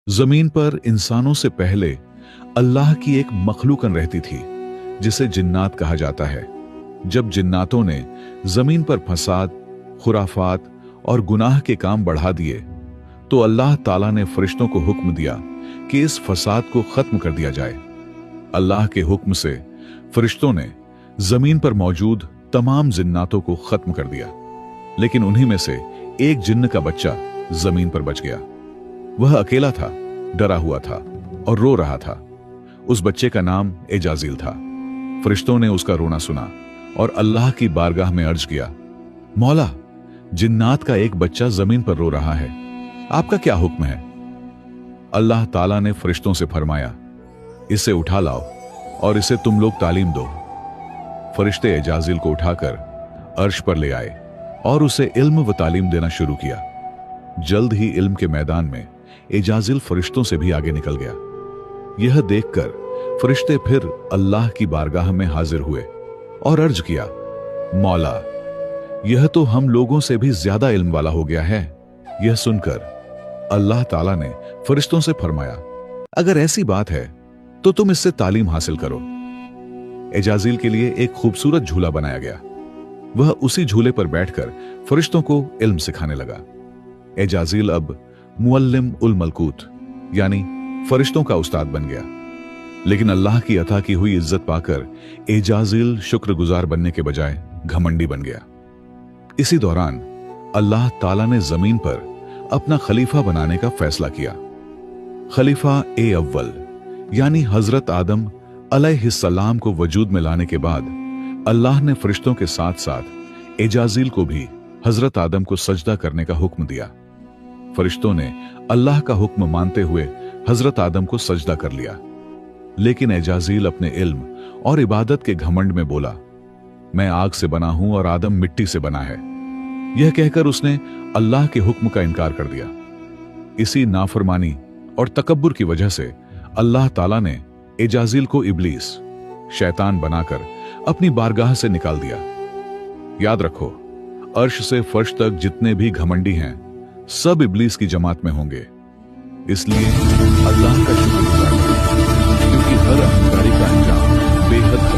जमीन पर इंसानों से पहले अल्लाह की एक मखलूकन रहती थी जिसे जिन्नात कहा जाता है। जब जिन्नातों ने जमीन पर फसाद, खुराफात और गुनाह के काम बढ़ा दिए तो अल्लाह ताला ने फरिश्तों को हुक्म दिया कि इस फसाद को खत्म कर दिया जाए। अल्लाह के हुक्म से फरिश्तों ने जमीन पर मौजूद तमाम जिन्नातों को खत्म कर दिया, लेकिन उन्हीं में से एक जिन्न का बच्चा जमीन पर बच गया। वह अकेला था, डरा हुआ था और रो रहा था। उस बच्चे का नाम एजाजील था। फरिश्तों ने उसका रोना सुना और अल्लाह की बारगाह में अर्ज किया, मौला, जिन्नात का एक बच्चा जमीन पर रो रहा है, आपका क्या हुक्म है? अल्लाह ताला ने फरिश्तों से फरमाया, इसे उठा लाओ और इसे तुम लोग तालीम दो। फरिश्ते एजाजील को उठाकर अर्श पर ले आए और उसे इल्म व तालीम देना शुरू किया। जल्द ही इल्म के मैदान में एजाजील फरिश्तों से भी आगे निकल गया। यह देखकर फरिश्ते फिर अल्लाह की बारगाह में हाजिर हुए और अर्ज किया, मौला, यह तो हम लोगों से भी ज्यादा इल्म वाला हो गया है। यह सुनकर अल्लाह ताला ने फरिश्तों से फरमाया, अगर ऐसी बात है तो तुम इससे तालीम हासिल करो। एजाजील के लिए एक खूबसूरत झूला बनाया गया। वह उसी झूले पर बैठकर फरिश्तों को इल्म सिखाने लगा। एजाजील अब मुअल्लिम उल मलकूत यानी फरिश्तों का उस्ताद बन गया। लेकिन अल्लाह की अता की हुई इज्जत पाकर एजाजील शुक्रगुजार बनने के बजाय घमंडी बन गया। इसी दौरान अल्लाह ताला ने जमीन पर अपना खलीफा बनाने का फैसला किया। खलीफा ए अव्वल यानी हजरत आदम अलैहिस्सलाम को वजूद में लाने के बाद अल्लाह ने फरिश्तों के साथ साथ एजाजील को भी हजरत आदम को सजदा करने का हुक्म दिया। फरिश्तों ने अल्लाह का हुक्म मानते हुए हजरत आदम को सजदा कर लिया, लेकिन एजाजील अपने इल्म और इबादत के घमंड में बोला, मैं आग से बना हूं और आदम मिट्टी से बना है। यह कहकर उसने अल्लाह के हुक्म का इनकार कर दिया। इसी नाफरमानी और तकब्बुर की वजह से अल्लाह ताला ने एजाजील को इब्लीस, शैतान बनाकर अपनी बारगाह से निकाल दिया। याद रखो, अर्श से फर्श तक जितने भी घमंडी हैं सब इब्लीस की जमात में होंगे। इसलिए अल्लाह का शुक्र गुजार करो, क्योंकि हर अहंकारी का अंजाम बेहद